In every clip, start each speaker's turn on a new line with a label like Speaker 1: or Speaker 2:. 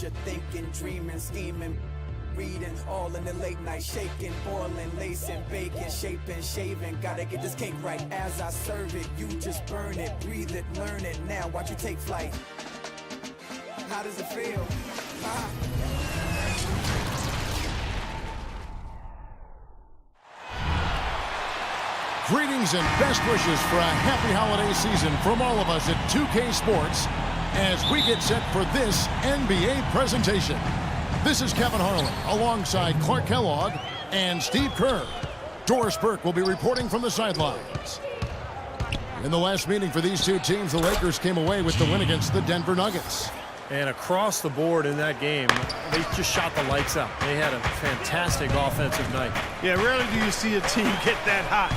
Speaker 1: you're thinking, dreaming, scheming, reading, all in the late night, shaking, boiling, lacing, baking, shaping, shaving. Gotta get this cake right as I serve it. You just burn it, breathe it, learn it. Now watch you take flight. How does it feel?
Speaker 2: Greetings and best wishes for a happy holiday season from all of us at 2K Sports as we get set for this NBA presentation. This is Kevin Harlan alongside Clark Kellogg and Steve Kerr. Doris Burke will be reporting from the sidelines. In the last meeting for these two teams, the Lakers came away with the win against the Denver Nuggets.
Speaker 3: And across the board in that game, they just shot the lights out. They had a fantastic offensive night.
Speaker 4: Yeah, rarely do you see a team get that hot.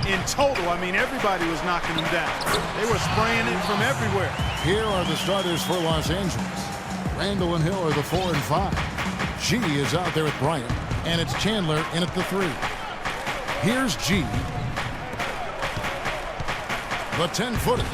Speaker 4: In total, I mean, everybody was knocking them down. They were spraying it from everywhere.
Speaker 2: Here are the starters for Los Angeles. Randall and Hill are the 4 and 5. G is out there with Bryant, and it's Chandler in at the 3. Here's G. The 10-footer.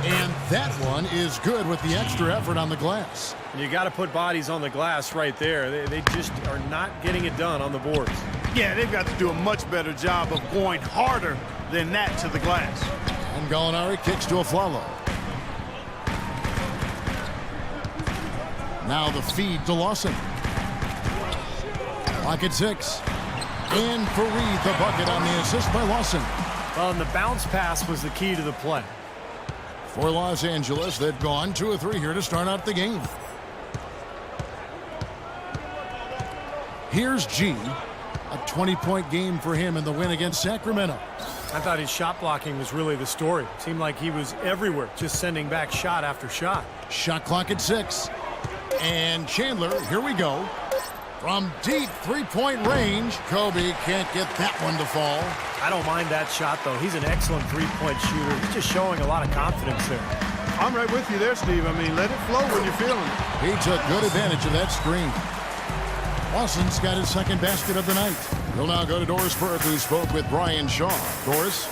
Speaker 2: And that one is good with the extra effort on the glass.
Speaker 3: You got to put bodies on the glass right there. They just are not getting it done on the boards.
Speaker 4: Yeah, they've got to do a much better job of going harder than that to the glass.
Speaker 2: And Gallinari kicks to Afflalo. Now the feed to Lawson. Clock at 6. And Fareed the bucket on the assist by Lawson.
Speaker 3: Well, and the bounce pass was the key to the play.
Speaker 2: For Los Angeles, they've gone 2 of 3 here to start out the game. Here's G. A 20-point game for him in the win against Sacramento.
Speaker 3: I thought his shot blocking was really the story. Seemed like he was everywhere, just sending back shot after shot.
Speaker 2: Shot clock at 6. And Chandler, here we go. From deep three-point range, Kobe can't get that one to fall.
Speaker 3: I don't mind that shot, though. He's an excellent three-point shooter. He's just showing a lot of confidence there.
Speaker 4: I'm right with you there, Steve. I mean, let it flow when you're feeling it.
Speaker 2: He took good advantage of that screen. Lawson's got his second basket of the night. We'll now go to Doris Burke, who spoke with Brian Shaw. Doris?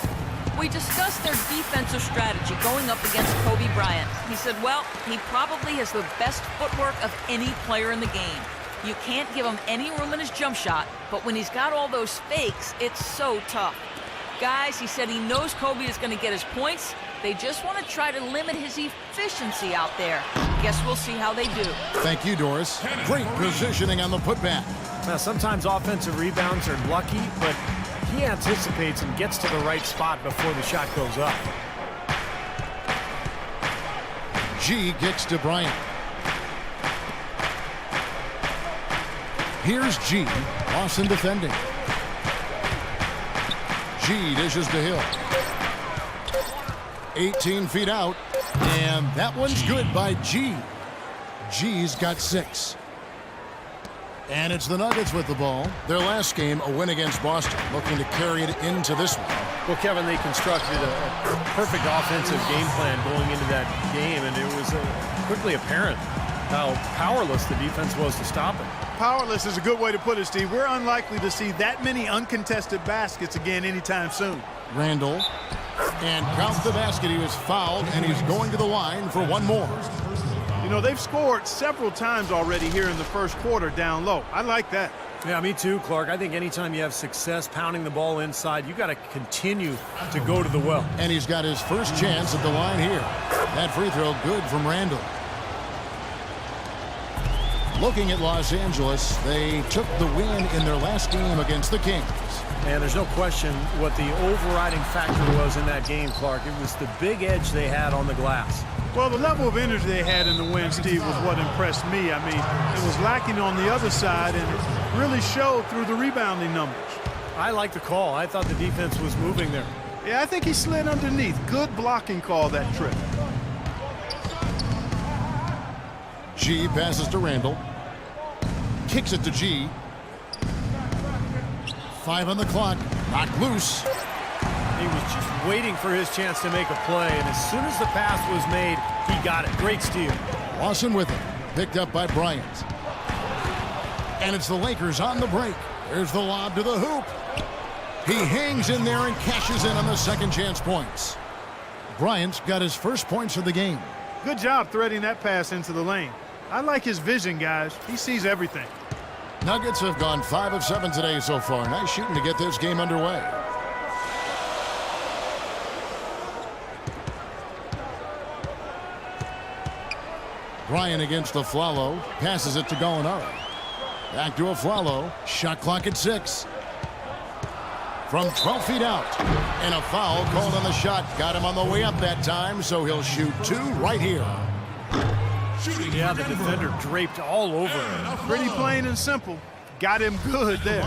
Speaker 5: We discussed their defensive strategy going up against Kobe Bryant. He said, well, he probably has the best footwork of any player in the game. You can't give him any room in his jump shot, but when he's got all those fakes, it's so tough. Guys, he said he knows Kobe is going to get his points. They just want to try to limit his efficiency out there. Guess we'll see how they do.
Speaker 2: Thank you, Doris. Great positioning on the putback.
Speaker 3: Now, sometimes offensive rebounds are lucky, but he anticipates and gets to the right spot before the shot goes up.
Speaker 2: G kicks to Bryant. Here's G. Lawson defending. G dishes to Hill. 18 feet out. And that one's good by G. G's got 6. And it's the Nuggets with the ball. Their last game, a win against Boston, looking to carry it into this one.
Speaker 3: Well, Kevin, they constructed a perfect offensive game plan going into that game, and it was quickly apparent how powerless the defense was to stop it.
Speaker 4: Powerless is a good way to put it, Steve. We're unlikely to see that many uncontested baskets again anytime soon.
Speaker 2: Randall. And counts the basket. He was fouled, and he's going to the line for one more.
Speaker 4: You know, they've scored several times already here in the first quarter down low. I like that.
Speaker 3: Yeah, me too, Clark. I think anytime you have success pounding the ball inside, you got to continue to go to the well.
Speaker 2: And he's got his first chance at the line here. That free throw good from Randall. Looking at Los Angeles, they took the win in their last game against the Kings.
Speaker 3: And there's no question what the overriding factor was in that game, Clark. It was the big edge they had on the glass.
Speaker 4: Well, the level of energy they had in the win, Steve, was what impressed me. I mean, it was lacking on the other side, and it really showed through the rebounding numbers.
Speaker 3: I like the call. I thought the defense was moving there.
Speaker 4: Yeah, I think he slid underneath. Good blocking call that trip.
Speaker 2: G passes to Randall. Kicks it to G. 5 on the clock. Knocked loose.
Speaker 3: He was just waiting for his chance to make a play, and as soon as the pass was made, he got it. Great steal.
Speaker 2: Lawson with it. Picked up by Bryant. And it's the Lakers on the break. There's the lob to the hoop. He hangs in there and cashes in on the second chance points. Bryant's got his first points of the game.
Speaker 4: Good job threading that pass into the lane. I like his vision, guys. He sees everything.
Speaker 2: Nuggets have gone 5 of 7 today so far. Nice shooting to get this game underway. Bryant against Aflalo. Passes it to Gallinari. Back to Aflalo. Shot clock at 6. From 12 feet out. And a foul called on the shot. Got him on the way up that time, so he'll shoot 2 right here.
Speaker 3: Yeah, the defender draped all over him.
Speaker 4: Pretty plain and simple. Got him good there.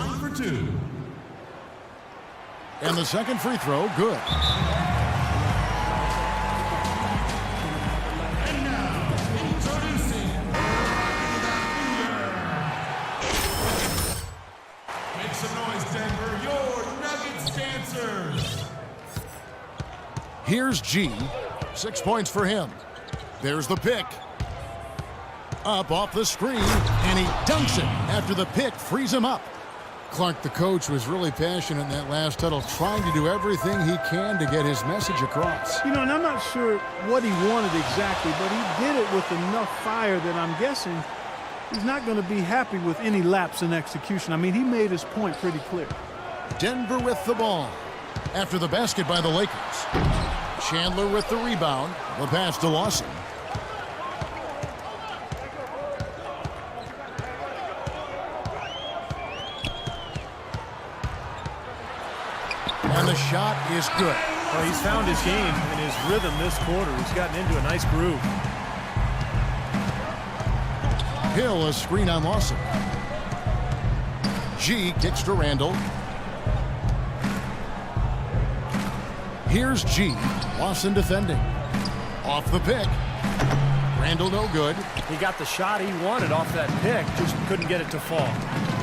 Speaker 2: And the second free throw, good.
Speaker 6: Make some noise, Denver. Your Nuggets dancers.
Speaker 2: Here's G. 6 points for him. There's the pick. Up off the screen, and he dunks it after the pick frees him up. Clark, the coach, was really passionate in that last huddle, trying to do everything he can to get his message across.
Speaker 4: You know, and I'm not sure what he wanted exactly, but he did it with enough fire that I'm guessing he's not going to be happy with any lapse in execution. I mean, he made his point pretty clear.
Speaker 2: Denver with the ball. After the basket by the Lakers. Chandler with the rebound. The pass to Lawson. And the shot is good.
Speaker 3: Well, he's found his game and his rhythm this quarter. He's gotten into a nice groove.
Speaker 2: Hill, a screen on Lawson. G kicks to Randall. Here's G. Lawson defending. Off the pick. Randall no good.
Speaker 3: He got the shot he wanted off that pick, just couldn't get it to fall.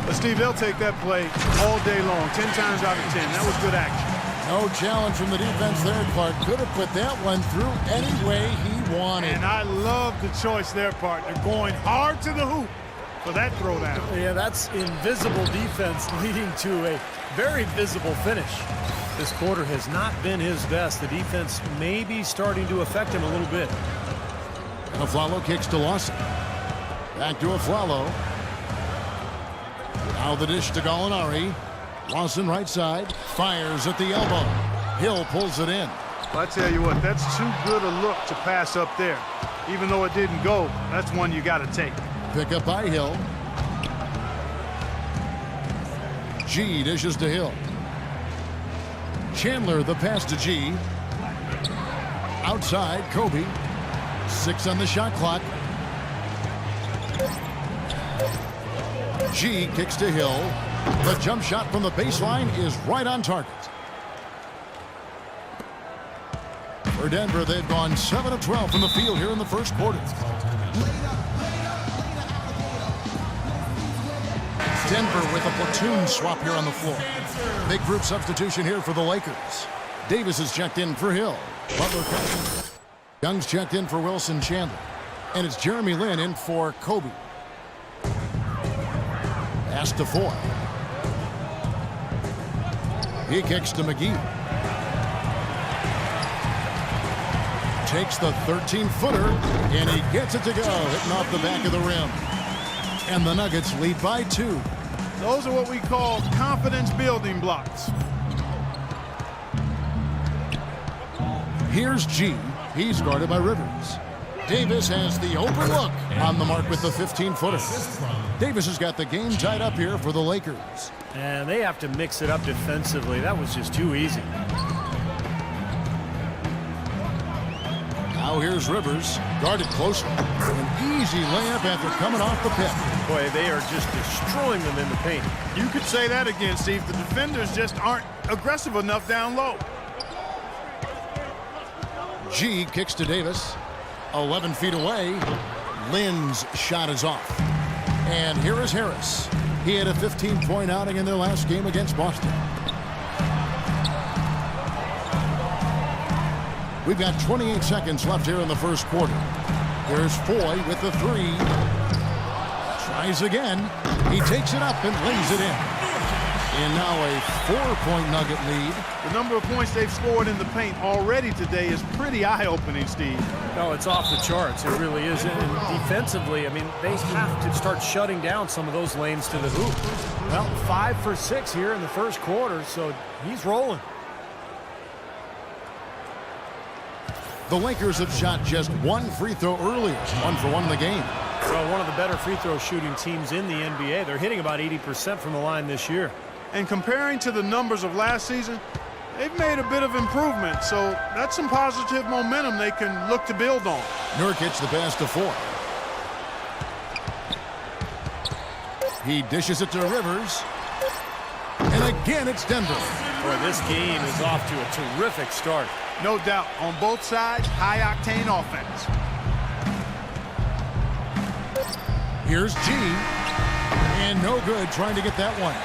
Speaker 4: But, Steve, they'll take that play all day long, 10 times out of 10. That was good action.
Speaker 2: No challenge from the defense there, Clark. Could have put that one through any way he wanted.
Speaker 4: And I love the choice there, partner, going hard to the hoop for that throwdown.
Speaker 3: Yeah, that's invisible defense leading to a very visible finish. This quarter has not been his best. The defense may be starting to affect him a little bit.
Speaker 2: Aflalo kicks to Lawson. Back to Aflalo. Now the dish to Gallinari. Lawson right side. Fires at the elbow. Hill pulls it in.
Speaker 4: Well, I tell you what, that's too good a look to pass up there. Even though it didn't go, that's one you got to take.
Speaker 2: Pick up by Hill. G dishes to Hill. Chandler the pass to G. Outside, Kobe. 6 on the shot clock. G kicks to Hill. The jump shot from the baseline is right on target. For Denver, they've gone 7 of 12 from the field here in the first quarter. Denver with a platoon swap here on the floor. Big group substitution here for the Lakers. Davis is checked in for Hill. Butler comes. Young's checked in for Wilson Chandler. And it's Jeremy Lin in for Kobe. Pass to Foy. He kicks to McGee. Takes the 13-footer, and he gets it to go, hitting off the back of the rim. And the Nuggets lead by 2.
Speaker 4: Those are what we call confidence-building blocks.
Speaker 2: Here's G. He's guarded by Rivers. Davis has the open look on the mark with the 15-footer. Davis has got the game tied up here for the Lakers.
Speaker 3: And they have to mix it up defensively. That was just too easy.
Speaker 2: Now here's Rivers, guarded closely. An easy layup after coming off the pick.
Speaker 3: Boy, they are just destroying them in the paint.
Speaker 4: You could say that again, Steve. The defenders just aren't aggressive enough down low.
Speaker 2: G kicks to Davis. 11 feet away. Lin's shot is off. And here is Harris. He had a 15-point outing in their last game against Boston. We've got 28 seconds left here in the first quarter. There's Foy with the 3. Tries again. He takes it up and lays it in. And now a 4-point Nugget lead.
Speaker 4: The number of points they've scored in the paint already today is pretty eye-opening, Steve.
Speaker 3: No, it's off the charts. It really is. And defensively, I mean, they have to start shutting down some of those lanes to the hoop. Well, 5 for 6 here in the first quarter, so he's rolling.
Speaker 2: The Lakers have shot just one free throw earlier, 1 for 1 in the game.
Speaker 3: Well, one of the better free throw shooting teams in the NBA. They're hitting about 80% from the line this year.
Speaker 4: And comparing to the numbers of last season, they've made a bit of improvement, so that's some positive momentum they can look to build on.
Speaker 2: Nurkic the pass to 4. He dishes it to Rivers. And again, it's Denver.
Speaker 3: Boy, this game is off to a terrific start.
Speaker 4: No doubt, on both sides, high-octane offense.
Speaker 2: Here's G. And no good trying to get that one.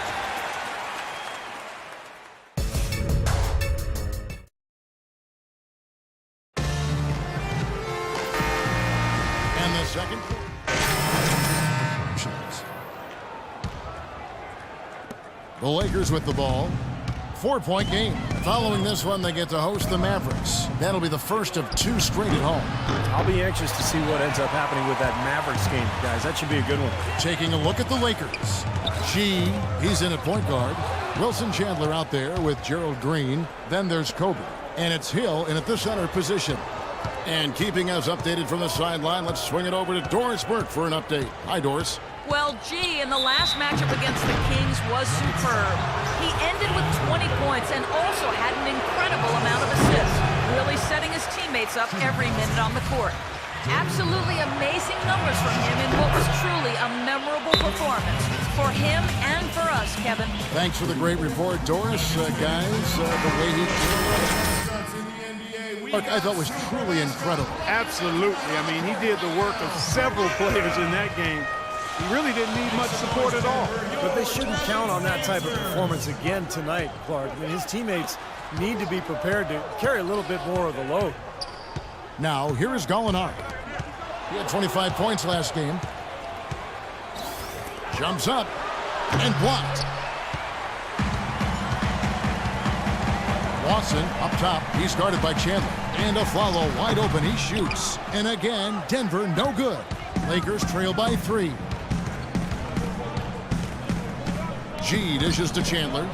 Speaker 2: And the second. The Lakers with the ball. 4-point game. Following this one, they get to host the Mavericks. That'll be the first of 2 straight at home.
Speaker 3: I'll be anxious to see what ends up happening with that Mavericks game, guys. That should be a good one.
Speaker 2: Taking a look at the Lakers. G, he's in at point guard. Wilson Chandler out there with Gerald Green. Then there's Kobe. And it's Hill in at the center position. And keeping us updated from the sideline, let's swing it over to Doris Burke for an update. Hi, Doris.
Speaker 5: Well, G, in the last matchup against the Kings was superb. He ended with 20 points and also had an incredible amount of assists, really setting his teammates up every minute on the court. Absolutely amazing numbers from him in what was truly a memorable performance for him and for us, Kevin.
Speaker 2: Thanks for the great report, Doris. Guys, the way he... Look, I thought was truly incredible.
Speaker 4: Absolutely. I mean, he did the work of several players in that game. He really didn't need much support at all.
Speaker 3: But they shouldn't count on that type of performance again tonight, Clark. I mean, his teammates need to be prepared to carry a little bit more of the load.
Speaker 2: Now, here is Gallinari. He had 25 points last game. Jumps up and blocked. Lawson up top. He's guarded by Chandler. And Aflalo wide open. He shoots. And again, Denver no good. Lakers trail by 3. G dishes to Chandler.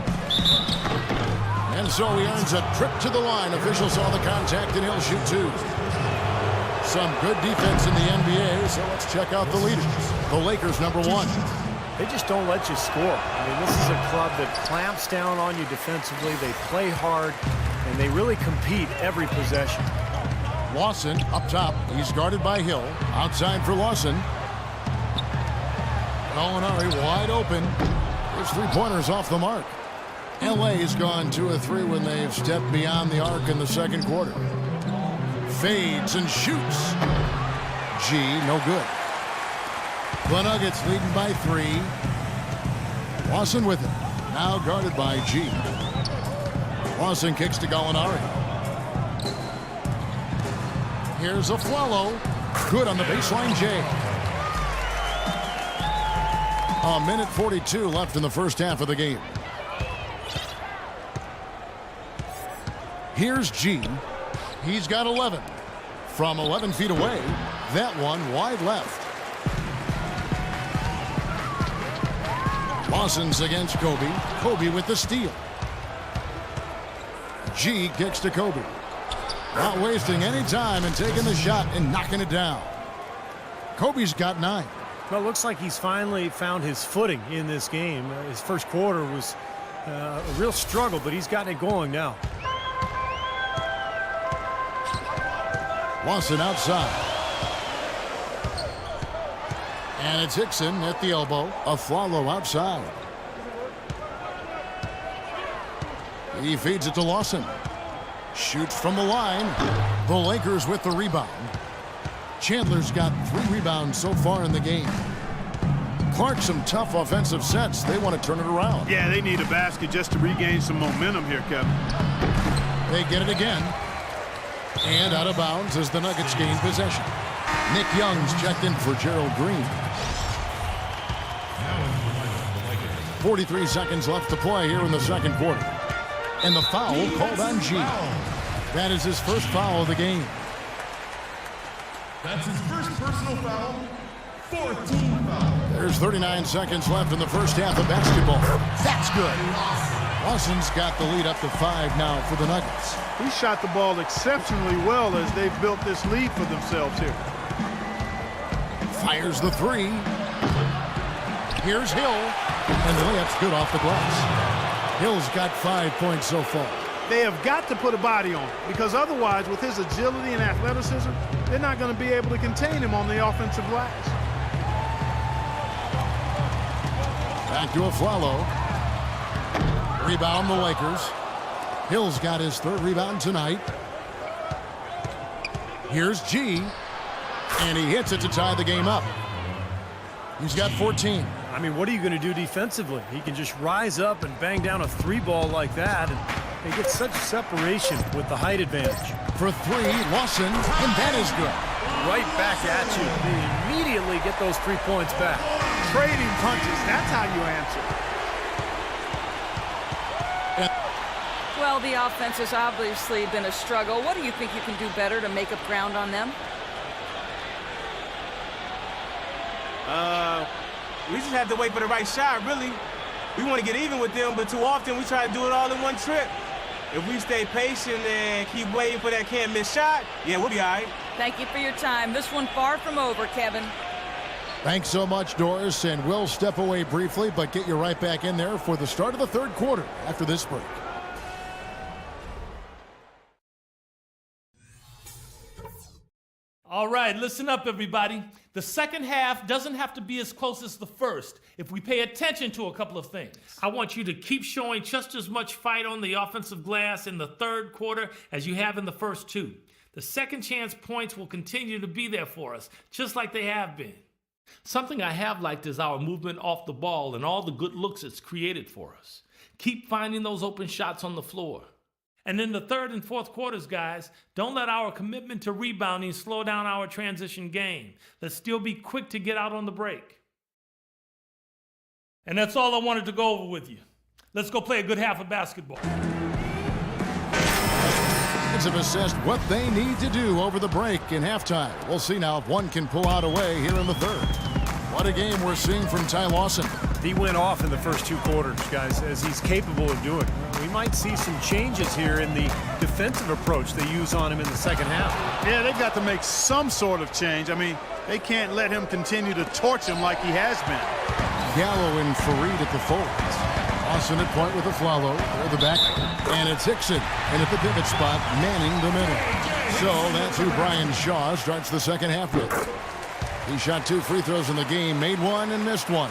Speaker 2: And so he earns a trip to the line. Officials saw the contact and he'll shoot 2. Some good defense in the NBA, so let's check out the leaders. The Lakers, number 1.
Speaker 3: They just don't let you score. I mean, this is a club that clamps down on you defensively. They play hard, and they really compete every possession.
Speaker 2: Lawson up top. He's guarded by Hill. Outside for Lawson. Gallinari wide open. His 3-pointers off the mark. LA's gone 2 of 3 when they've stepped beyond the arc in the second quarter. Fades and shoots. G, no good. The Nuggets leading by 3. Lawson with it. Now guarded by G. Lawson kicks to Gallinari. Here's Aflalo. Good on the baseline, J. A minute 42 left in the first half of the game. Here's G. He's got 11. From 11 feet away, that one wide left. Lawson's against Kobe. Kobe with the steal. G kicks to Kobe. Not wasting any time and taking the shot and knocking it down. Kobe's got 9.
Speaker 3: Well, it looks like he's finally found his footing in this game. His first quarter was a real struggle, but he's gotten it going now.
Speaker 2: Lawson outside. And it's Hickson at the elbow. Aflalo outside. He feeds it to Lawson. Shoots from the line. The Lakers with the rebound. Chandler's got 3 rebounds so far in the game. Clark, some tough offensive sets. They want to turn it around.
Speaker 4: Yeah, they need a basket just to regain some momentum here, Kevin.
Speaker 2: They get it again. And out of bounds as the Nuggets gain possession. Nick Young's checked in for Gerald Green. 43 seconds left to play here in the second quarter. And the foul called on G. That is his first foul of the game.
Speaker 6: That's his first personal foul. 14 foul.
Speaker 2: There's 39 seconds left in the first half of basketball. That's good. Lawson's got the lead up to 5 now for the Nuggets.
Speaker 4: He shot the ball exceptionally well as they've built this lead for themselves here.
Speaker 2: Fires the three. Here's Hill. And the layup's good off the glass. Hill's got 5 points so far.
Speaker 4: They have got to put a body on him because otherwise, with his agility and athleticism, they're not going to be able to contain him on the offensive glass.
Speaker 2: Back to Aflalo. Rebound the Lakers. Hill's got his third rebound tonight. Here's G. And he hits it to tie the game up. He's got 14.
Speaker 3: I mean, what are you going to do defensively? He can just rise up and bang down a three ball like that, and they get such separation with the height advantage.
Speaker 2: For three, Lawson, and that is good.
Speaker 3: Right back at you. They immediately get those 3 points back.
Speaker 4: Trading punches, that's how you answer.
Speaker 5: Well, the offense has obviously been a struggle. What do you think you can do better to make up ground on them?
Speaker 7: We just have to wait for the right shot, really. We want to get even with them, but too often we try to do it all in one trip. If we stay patient and keep waiting for that can't-miss shot, yeah, we'll be all right.
Speaker 5: Thank you for your time. This one far from over, Kevin.
Speaker 2: Thanks so much, Doris, and we'll step away briefly, but get you right back in there for the start of the third quarter after this break.
Speaker 6: All right, listen up, everybody. The second half doesn't have to be as close as the first if we pay attention to a couple of things. I want you to keep showing just as much fight on the offensive glass in the third quarter as you have in the first two. The second chance points will continue to be there for us, just like they have been. Something I have liked is our movement off the ball and all the good looks it's created for us. Keep finding those open shots on the floor. And in the third and fourth quarters, guys, don't let our commitment to rebounding slow down our transition game. Let's still be quick to get out on the break. And that's all I wanted to go over with you. Let's go play a good half of basketball.
Speaker 2: Fans have assessed what they need to do over the break in halftime. We'll see now if one can pull out a way here in the third. What a game we're seeing from Ty Lawson.
Speaker 3: He went off in the first 2 quarters, guys, as he's capable of doing. We might see some changes here in the defensive approach they use on him in the second half.
Speaker 4: Yeah, they've got to make some sort of change. I mean, they can't let him continue to torch him like he has been.
Speaker 2: Gallo and Fareed at the forwards. Lawson at point with Aflalo. They're the back. And it's Hickson. And at the pivot spot, manning the middle. So that's who Brian Shaw starts the second half with. He shot 2 free throws in the game, made 1 and missed 1.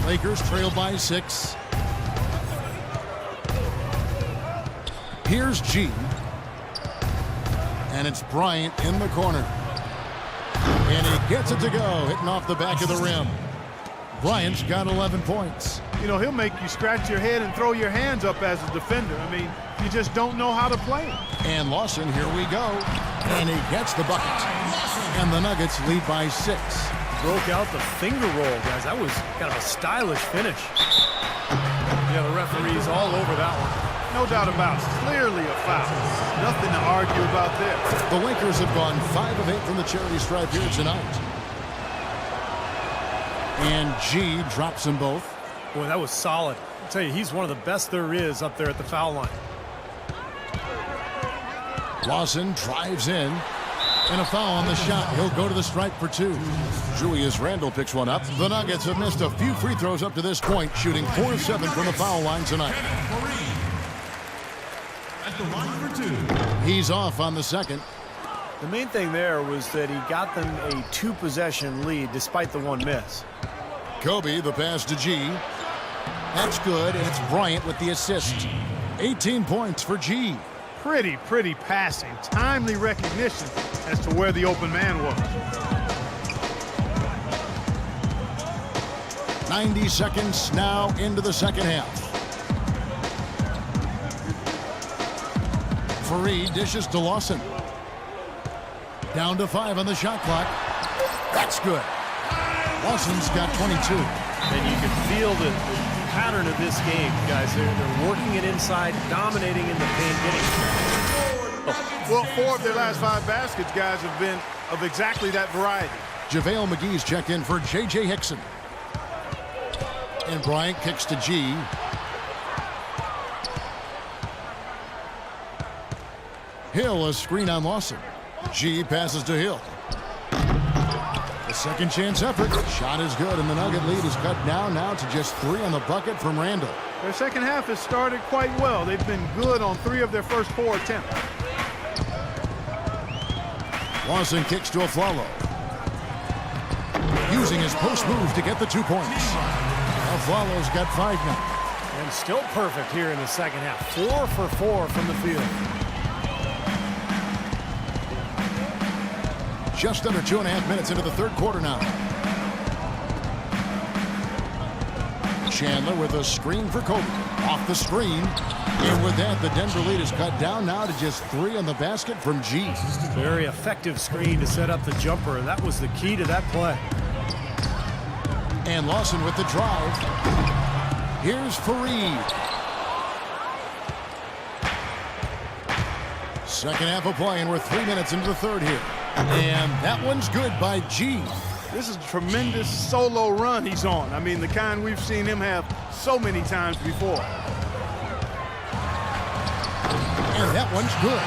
Speaker 2: Lakers trail by 6. Here's G. And it's Bryant in the corner. And he gets it to go, hitting off the back of the rim. Bryant's got 11 points.
Speaker 4: You know, he'll make you scratch your head and throw your hands up as a defender. I mean, you just don't know how to play him.
Speaker 2: And Lawson, here we go. And he gets the bucket. And the Nuggets lead by 6.
Speaker 3: Broke out the finger roll, guys. That was kind of a stylish finish. Yeah, the referee's all over that one.
Speaker 4: No doubt about it. Clearly a foul. Nothing to argue about there.
Speaker 2: The Lakers have gone 5 of 8 from the charity stripe here tonight. And G drops them both.
Speaker 3: Boy, that was solid. I'll tell you, he's one of the best there is up there at the foul line.
Speaker 2: Lawson drives in. And a foul on the shot. He'll go to the stripe for 2. Julius Randle picks one up. The Nuggets have missed a few free throws up to this point, shooting 4 of 7 from the foul line tonight.
Speaker 6: At the line for 2.
Speaker 2: He's off on the second.
Speaker 3: The main thing there was that he got them a 2-possession lead despite the 1 miss.
Speaker 2: Kobe, the pass to G. That's good, and it's Bryant with the assist. 18 points for G.
Speaker 4: Pretty passing. Timely recognition as to where the open man was.
Speaker 2: 90 seconds now into the second half. Fareed dishes to Lawson. Down to 5 on the shot clock. That's good. Lawson's got 22.
Speaker 3: And you can feel the pattern of this game, guys. They're working it inside, dominating in the paint, getting...
Speaker 4: Well, 4 of their last 5 baskets, guys, have been of exactly that variety.
Speaker 2: JaVale McGee's checked in for J.J. Hickson. And Bryant kicks to G. Hill, a screen on Lawson. G passes to Hill. A second chance effort. Shot is good, and the Nugget lead is cut down now to just 3 on the bucket from Randall.
Speaker 4: Their second half has started quite well. They've been good on 3 of their first 4 attempts.
Speaker 2: Lawson kicks to Aflalo. Using his post move to get the 2 points. Aflalo's got 5 now.
Speaker 3: And still perfect here in the second half. 4 for 4 from the field.
Speaker 2: Just under 2.5 minutes into the third quarter now. Chandler with a screen for Kobe. Off the screen. And with that, the Denver lead is cut down now to just 3 on the basket from G.
Speaker 3: Very effective screen to set up the jumper, and that was the key to that play.
Speaker 2: And Lawson with the drive. Here's Fareed. Second half of play, and we're 3 minutes into the third here. And that one's good by G.
Speaker 4: This is a tremendous solo run he's on. I mean, the kind we've seen him have so many times before.
Speaker 2: And that one's good.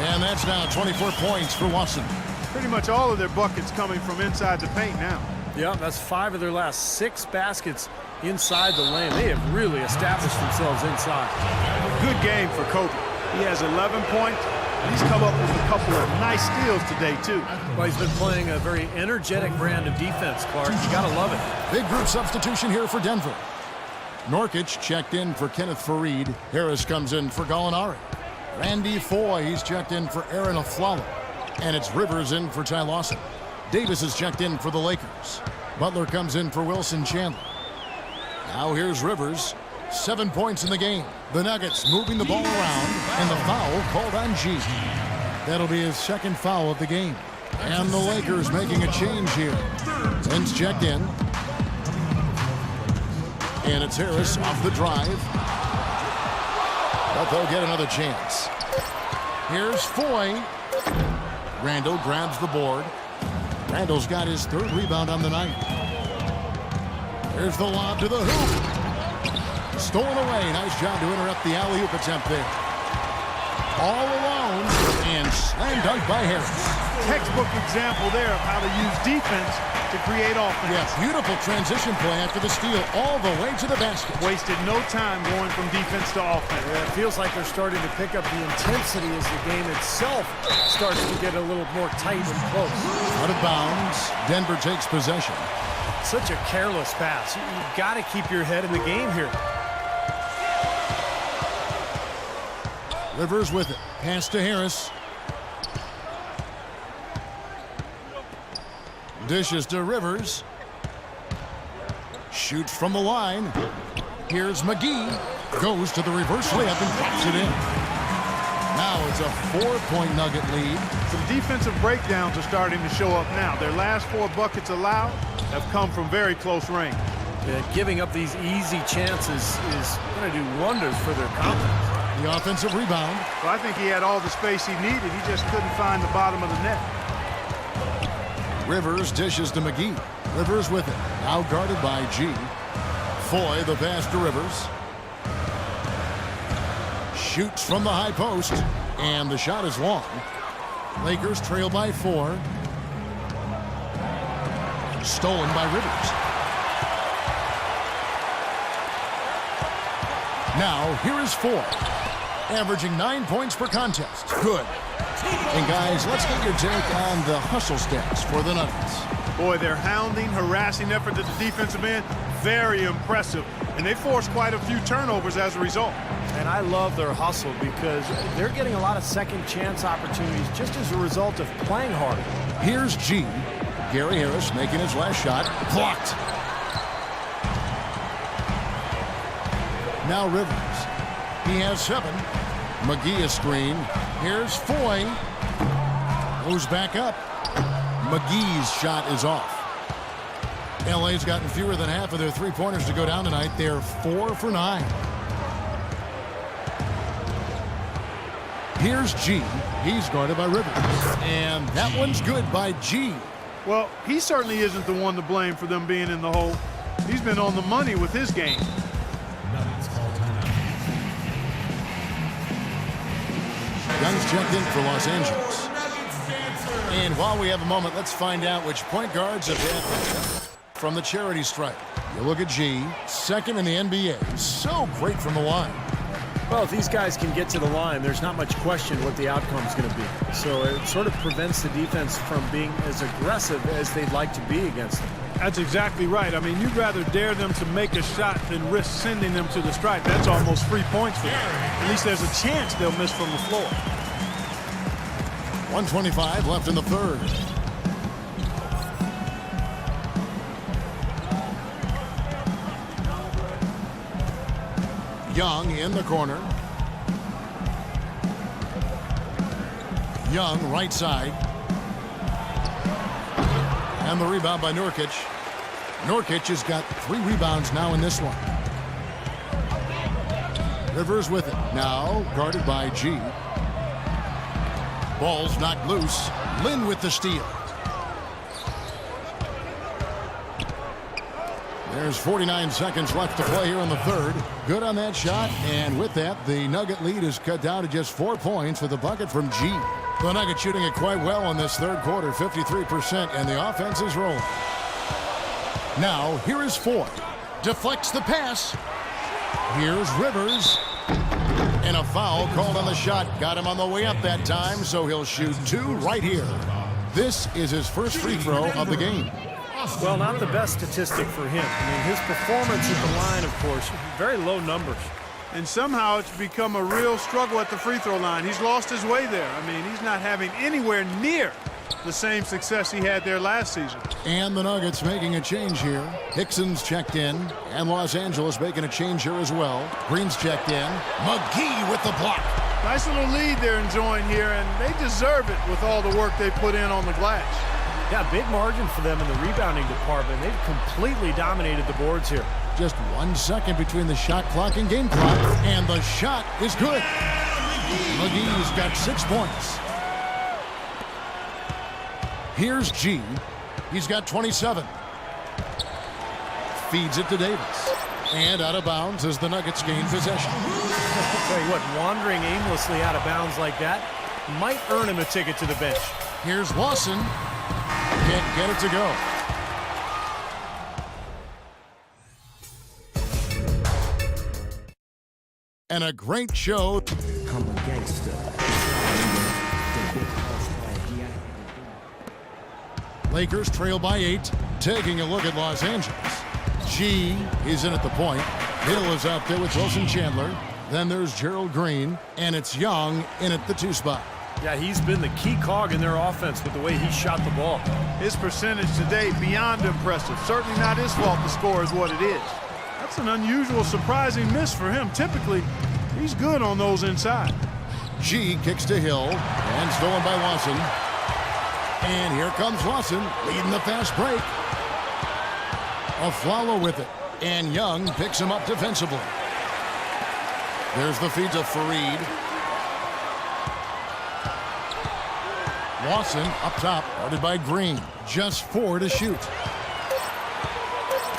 Speaker 2: And that's now 24 points for Watson.
Speaker 4: Pretty much all of their buckets coming from inside the paint now.
Speaker 3: Yeah, that's 5 of their last 6 baskets inside the lane. They have really established themselves inside.
Speaker 4: Good game for Kobe. He has 11 points. He's come up with a couple of nice steals today, too.
Speaker 3: Well, he's been playing a very energetic brand of defense, Clark. You got to love it.
Speaker 2: Big group substitution here for Denver. Norkic checked in for Kenneth Fareed. Harris comes in for Gallinari. Randy Foye, he's checked in for Aaron Aflalo. And it's Rivers in for Ty Lawson. Davis is checked in for the Lakers. Butler comes in for Wilson Chandler. Now here's Rivers. 7 points in the game. The Nuggets moving the ball around, and the foul called on G. That'll be his second foul of the game. And the Lakers making a change here. Ben's checked in. And it's Harris off the drive. But they'll get another chance. Here's Foye. Randall grabs the board. Randall's got his 3rd rebound on the night. Here's the lob to the hoop. Stolen away. Nice job to interrupt the alley-oop attempt there. All alone, and slam dunk by Harris.
Speaker 4: Textbook example there of how to use defense to create offense.
Speaker 2: Yeah, beautiful transition play after the steal all the way to the basket.
Speaker 4: Wasted no time going from defense to offense.
Speaker 3: Yeah, it feels like they're starting to pick up the intensity as the game itself starts to get a little more tight and close.
Speaker 2: Out of bounds. Denver takes possession.
Speaker 3: Such a careless pass. You've got to keep your head in the game here.
Speaker 2: Rivers with it. Pass to Harris. Dishes to Rivers. Shoots from the line. Here's McGee. Goes to the reverse layup and pops it in. Now it's a 4-point Nugget lead.
Speaker 4: Some defensive breakdowns are starting to show up now. Their last 4 buckets allowed have come from very close range.
Speaker 3: Giving up these easy chances is going to do wonders for their confidence.
Speaker 2: The offensive rebound.
Speaker 4: Well, I think he had all the space he needed. He just couldn't find the bottom of the net.
Speaker 2: Rivers dishes to McGee. Rivers with it. Now guarded by G. Foye the pass to Rivers. Shoots from the high post. And the shot is long. Lakers trail by 4. Stolen by Rivers. Now, here is Foye. Averaging 9 points per contest. Good. And guys, let's get your take on the hustle stats for the Nuggets.
Speaker 4: Boy, their hounding, harassing effort at the defensive end, very impressive. And they forced quite a few turnovers as a result.
Speaker 3: And I love their hustle because they're getting a lot of second chance opportunities just as a result of playing hard.
Speaker 2: Here's G. Gary Harris making his last shot. Blocked. Now Rivers. He has 7. McGee a screen. Here's Foye. Goes back up. McGee's shot is off. LA's gotten fewer than half of their three-pointers to go down tonight. They're 4 for 9. Here's G. He's guarded by Rivers. And that one's good by G.
Speaker 4: Well, he certainly isn't the one to blame for them being in the hole. He's been on the money with his game.
Speaker 2: Young's checked in for Los Angeles. And while we have a moment, let's find out which point guards have had from the charity stripe. You look at G, second in the NBA. So great from the line.
Speaker 3: Well, if these guys can get to the line, there's not much question what the outcome is going to be. So it sort of prevents the defense from being as aggressive as they'd like to be against them.
Speaker 4: That's exactly right. I mean, you'd rather dare them to make a shot than risk sending them to the stripe. That's almost 3 points for them. At least there's a chance they'll miss from the floor.
Speaker 2: 1:25 left in the third. Young in the corner. Young right side. And the rebound by Nurkic. Nurkic has got 3 rebounds now in this one. Rivers with it. Now guarded by G. Ball's knocked loose. Lin with the steal. There's 49 seconds left to play here in the third. Good on that shot, and with that, the Nugget lead is cut down to just 4 points with a bucket from G. The Nuggets shooting it quite well in this third quarter, 53%, and the offense is rolling. Now, here is Ford. Deflects the pass. Here's Rivers. And a foul called on the shot. Got him on the way up that time, so he'll shoot 2 right here. This is his first free throw of the game.
Speaker 3: Well, not the best statistic for him. I mean, his performance at the line, of course, very low numbers.
Speaker 4: And somehow it's become a real struggle at the free throw line. He's lost his way there. I mean, he's not having anywhere near the same success he had there last season.
Speaker 2: And the Nuggets making a change here. Hickson's checked in, and Los Angeles making a change here as well. Green's checked in. McGee with the block.
Speaker 4: Nice little lead they're enjoying here, and they deserve it with all the work they put in on the glass.
Speaker 3: Yeah, big margin for them in the rebounding department. They've completely dominated the boards here.
Speaker 2: Just 1 second between the shot clock and game clock, and the shot is good. McGee's got 6 points. Here's G. He's got 27. Feeds it to Davis. And out of bounds as the Nuggets gain possession.
Speaker 3: I'll tell you what, wandering aimlessly out of bounds like that might earn him a ticket to the bench.
Speaker 2: Here's Lawson. Can't get it to go. And a great show. Lakers trail by 8. Taking a look at Los Angeles. G is in at the point. Hill is out there with Wilson Chandler. Then there's Gerald Green. And it's Young in at the 2 spot.
Speaker 3: Yeah, he's been the key cog in their offense with the way he shot the ball.
Speaker 4: His percentage today beyond impressive. Certainly not his fault the score is what it is. That's an unusual, surprising miss for him. Typically, he's good on those inside.
Speaker 2: G kicks to Hill and stolen by Lawson. And here comes Lawson leading the fast break. Aflalo with it. And Young picks him up defensively. There's the feed to Fareed. Lawson up top, guarded by Green. Just 4 to shoot.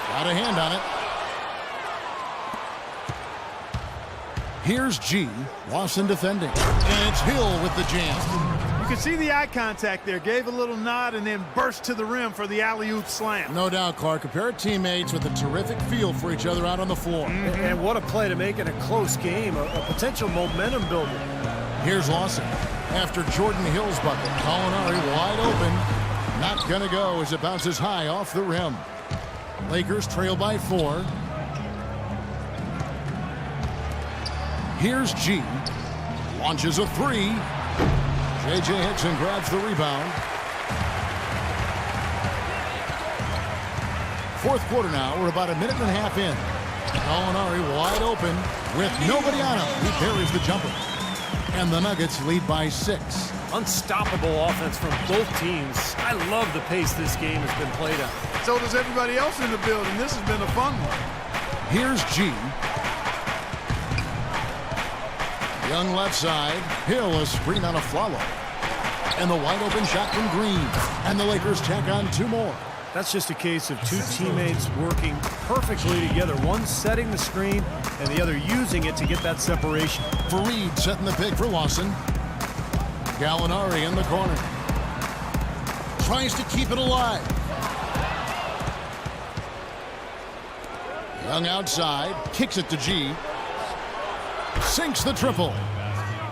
Speaker 2: Got a hand on it. Here's G. Lawson defending. And it's Hill with the jam.
Speaker 4: You can see the eye contact there. Gave a little nod and then burst to the rim for the alley-oop slam.
Speaker 2: No doubt, Clark. A pair of teammates with a terrific feel for each other out on the floor.
Speaker 3: And what a play to make in a close game. A potential momentum builder.
Speaker 2: Here's Lawson. After Jordan Hill's bucket, Gallinari wide open. Not gonna go as it bounces high off the rim. Lakers trail by 4. Here's G. Launches a 3. J.J. Hickson grabs the rebound. Fourth quarter now. We're about a minute and a half in. Gallinari wide open with nobody on him. He parries the jumper. And the Nuggets lead by 6.
Speaker 3: Unstoppable offense from both teams. I love the pace this game has been played at.
Speaker 4: So does everybody else in the building. This has been a fun one.
Speaker 2: Here's G. Young left side. Hill a screen on a follow. And the wide open shot from Green. And the Lakers tack on 2 more.
Speaker 3: That's just a case of 2 teammates working perfectly together. One setting the screen and the other using it to get that separation.
Speaker 2: Fareed setting the pick for Lawson. Gallinari in the corner. Tries to keep it alive. Young outside. Kicks it to G. Sinks the triple.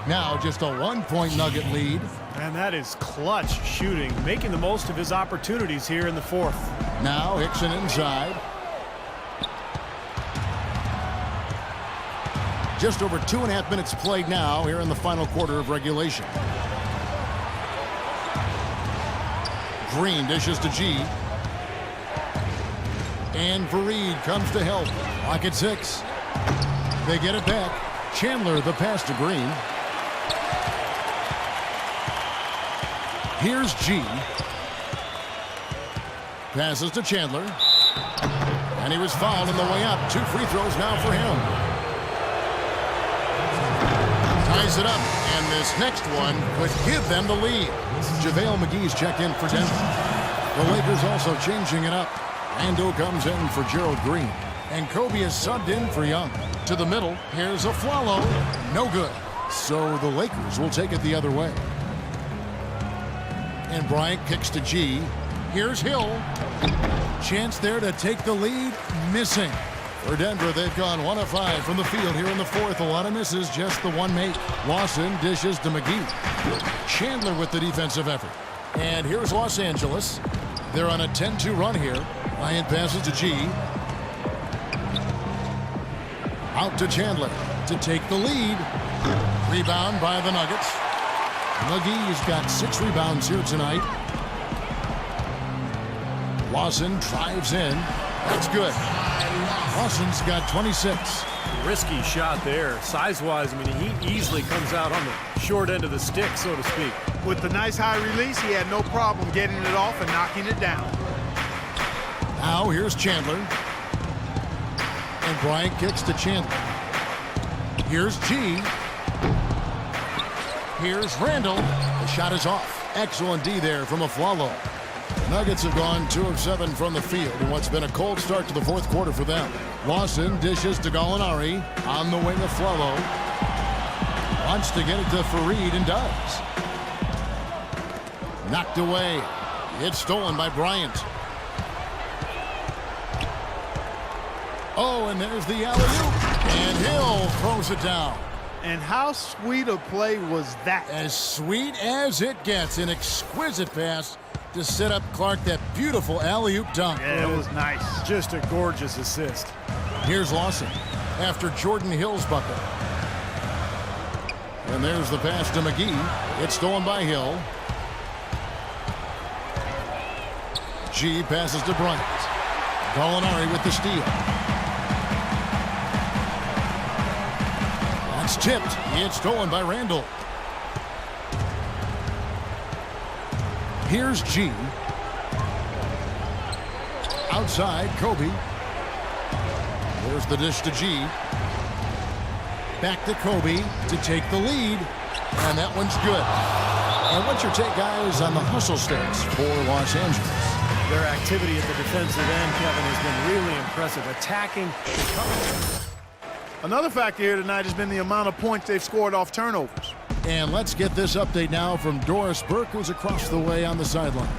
Speaker 2: Now just a 1-point Nugget lead.
Speaker 3: And that is clutch shooting, making the most of his opportunities here in the 4th.
Speaker 2: Now Hickson inside. Just over 2.5 minutes played now here in the final quarter of regulation. Green dishes to G. And Fareed comes to help. Lock at 6. They get it back. Chandler the pass to Green. Here's G. Passes to Chandler. And he was fouled on the way up. 2 free throws now for him. Ties it up. And this next one could give them the lead. JaVale McGee's checked in for Denver. The Lakers also changing it up. Rando comes in for Gerald Green. And Kobe is subbed in for Young. To the middle. Here's a Flalo. No good. So the Lakers will take it the other way. And Bryant kicks to G. Here's Hill. Chance there to take the lead. Missing. For Denver, they've gone 1 of 5 from the field here in the 4th. A lot of misses, just the 1 make. Lawson dishes to McGee. Chandler with the defensive effort. And here's Los Angeles. They're on a 10-2 run here. Bryant passes to G. Out to Chandler to take the lead. Rebound by the Nuggets. McGee's got 6 rebounds here tonight. Lawson drives in. That's good. Lawson's got 26.
Speaker 3: Risky shot there. Size-wise, I mean, he easily comes out on the short end of the stick, so to speak.
Speaker 4: With the nice high release, he had no problem getting it off and knocking it down.
Speaker 2: Now here's Chandler. And Bryant kicks to Chandler. Here's G. Here's Randall. The shot is off. Excellent D there from Aflalo. Nuggets have gone 2 of 7 from the field in what's been a cold start to the 4th quarter for them. Lawson dishes to Gallinari on the wing of Flalo. Wants to get it to Fareed and does. Knocked away. It's stolen by Bryant. Oh, and there's the alley-oop. And Hill throws it down.
Speaker 4: And how sweet a play was that?
Speaker 2: As sweet as it gets. An exquisite pass to set up Clark that beautiful alley-oop dunk.
Speaker 4: Yeah, it was nice.
Speaker 3: Just a gorgeous assist.
Speaker 2: Here's Lawson after Jordan Hill's bucket. And there's the pass to McGee. It's stolen by Hill. G passes to Bryant. Gallinari with the steal. That's tipped. It's stolen by Randall. Here's G. Outside, Kobe. There's the dish to G. Back to Kobe to take the lead. And that one's good. And what's your take, guys, on the hustle stats for Los Angeles?
Speaker 3: Their activity at the defensive end, Kevin, has been really impressive. Attacking.
Speaker 4: Another factor here tonight has been the amount of points they've scored off turnovers.
Speaker 2: And let's get this update now from Doris Burke, who's across the way on the sideline.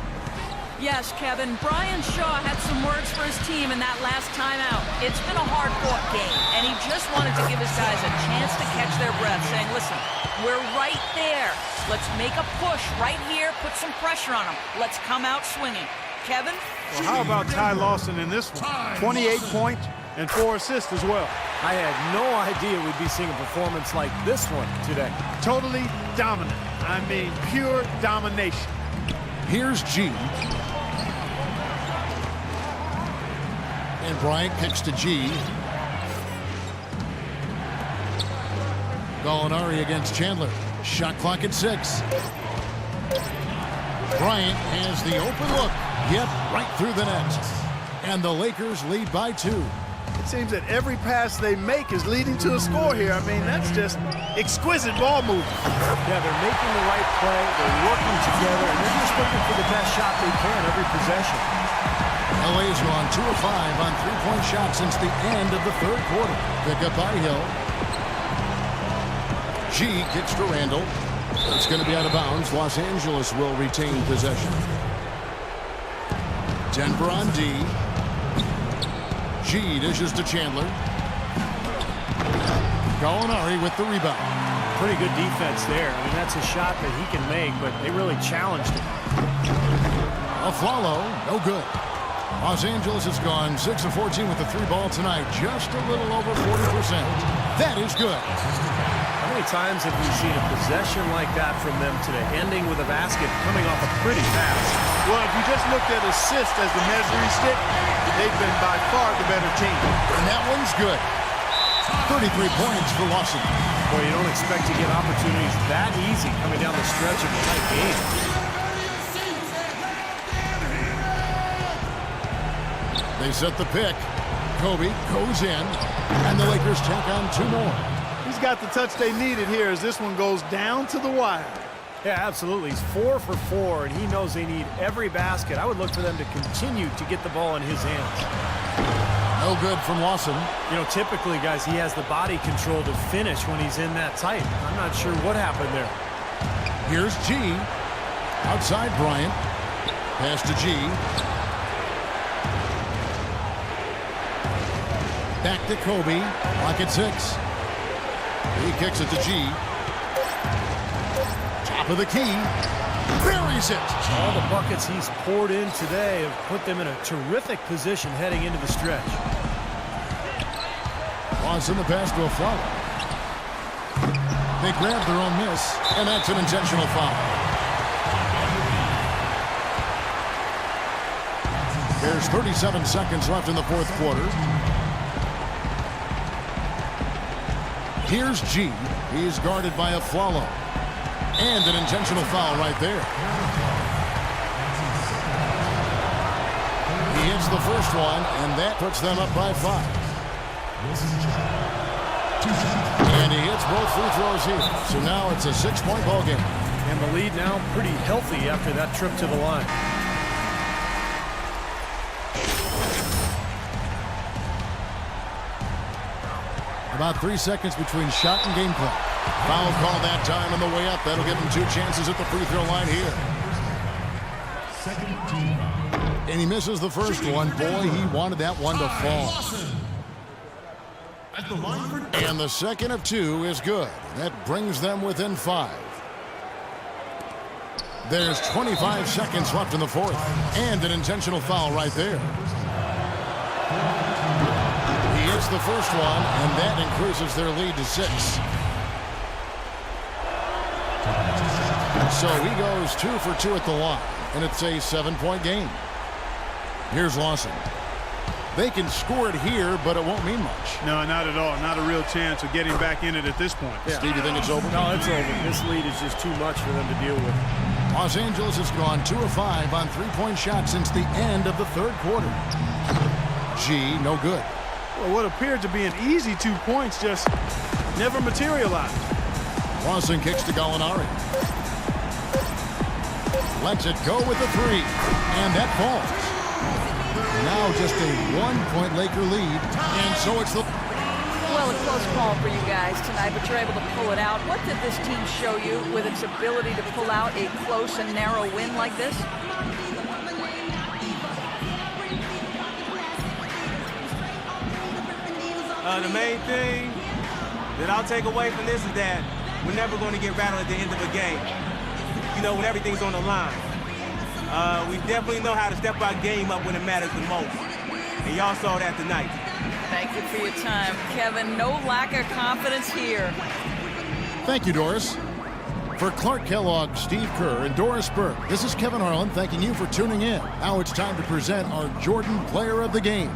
Speaker 5: Yes, Kevin. Brian Shaw had some words for his team in that last timeout. It's been a hard-fought game, and he just wanted to give his guys a chance to catch their breath, saying, listen, we're right there. Let's make a push right here, put some pressure on them. Let's come out swinging. Kevin?
Speaker 4: Well, how about Ty Lawson in this one? 28 points and 4 assists as well.
Speaker 3: I had no idea we'd be seeing a performance like this one today.
Speaker 4: Totally dominant. I mean, pure domination.
Speaker 2: Here's G. And Bryant kicks to G. Gallinari against Chandler. Shot clock at 6. Bryant has the open look. Yep, right through the net. And the Lakers lead by 2.
Speaker 4: It seems that every pass they make is leading to a score here. I mean, that's just exquisite ball movement.
Speaker 3: Yeah, they're making the right play, they're working together, and they're just looking for the best shot they can every possession.
Speaker 2: LA's gone 2 of 5 on three-point shots since the end of the third quarter. Pick up by Hill. G kicks to Randall. It's going to be out of bounds. Los Angeles will retain possession. Denver on D. G dishes to Chandler. Gallinari with the rebound.
Speaker 3: Pretty good defense there. I mean, that's a shot that he can make, but they really challenged him.
Speaker 2: Afflalo, no good. Los Angeles has gone 6 of 14 with the 3-ball tonight. Just a little over 40%. That is good.
Speaker 3: How many times have we seen a possession like that from them today, ending with a basket coming off a pretty pass?
Speaker 4: Well, if you just looked at assists as the measuring stick, they've been by far the better team.
Speaker 2: And that one's good. 33 points for Lawson.
Speaker 3: Boy, you don't expect to get opportunities that easy coming down the stretch of a tight game.
Speaker 2: They set the pick. Kobe goes in, and the Lakers tack on 2 more.
Speaker 4: He's got the touch they needed here as this one goes down to the wire.
Speaker 3: Yeah, absolutely. He's 4 for 4, and he knows they need every basket. I would look for them to continue to get the ball in his hands.
Speaker 2: No good from Lawson.
Speaker 3: You know, typically, guys, he has the body control to finish when he's in that tight. I'm not sure what happened there.
Speaker 2: Here's G. Outside Bryant. Pass to G. Back to Kobe. Clock at 6. He kicks it to G. Top of the key. Buries it.
Speaker 3: All the buckets he's poured in today have put them in a terrific position heading into the stretch.
Speaker 2: Lawson the pass to Afflalo. They grab their own miss, and that's an intentional foul. There's 37 seconds left in the fourth quarter. Here's G. He's guarded by Afflalo. And an intentional foul right there. He hits the first one, and that puts them up by 5. And he hits both free throws here. So now it's a 6-point ball game.
Speaker 3: And the lead now pretty healthy after that trip to the line.
Speaker 2: About 3 seconds between shot and game clock. Foul call that time on the way up. That'll give him 2 chances at the free throw line here. And he misses the first one. Boy, he wanted that one to fall. And the second of 2 is good. That brings them within 5. There's 25 seconds left in the fourth. And an intentional foul right there. He hits the first one, and that increases their lead to 6. So he goes 2 for 2 at the line, and it's a 7-point game. Here's Lawson. They can score it here, but it won't mean much.
Speaker 4: No, not at all. Not a real chance of getting back in it at this point.
Speaker 2: Yeah. Steve, you think it's over?
Speaker 3: No, it's over. This lead is just too much for them to deal with.
Speaker 2: Los Angeles has gone 2 of 5 on three-point shots since the end of the third quarter. G, no good.
Speaker 4: Well, what appeared to be an easy 2 points just never materialized.
Speaker 2: Lawson kicks to Gallinari. Lets it go with the 3, and that falls. Now just a 1-point Laker lead, and so it's the...
Speaker 5: Well, a close call for you guys tonight, but you're able to pull it out. What did this team show you with its ability to pull out a close and narrow win like this?
Speaker 7: The main thing that I'll take away from this is that we're never going to get rattled at the end of a game. You know, when everything's on the line. We definitely know how to step our game up when it matters the most. And y'all saw that tonight.
Speaker 5: Thank you for your time, Kevin. No lack of confidence here.
Speaker 2: Thank you, Doris. For Clark Kellogg, Steve Kerr, and Doris Burke, this is Kevin Harlan thanking you for tuning in. Now it's time to present our Jordan Player of the Game.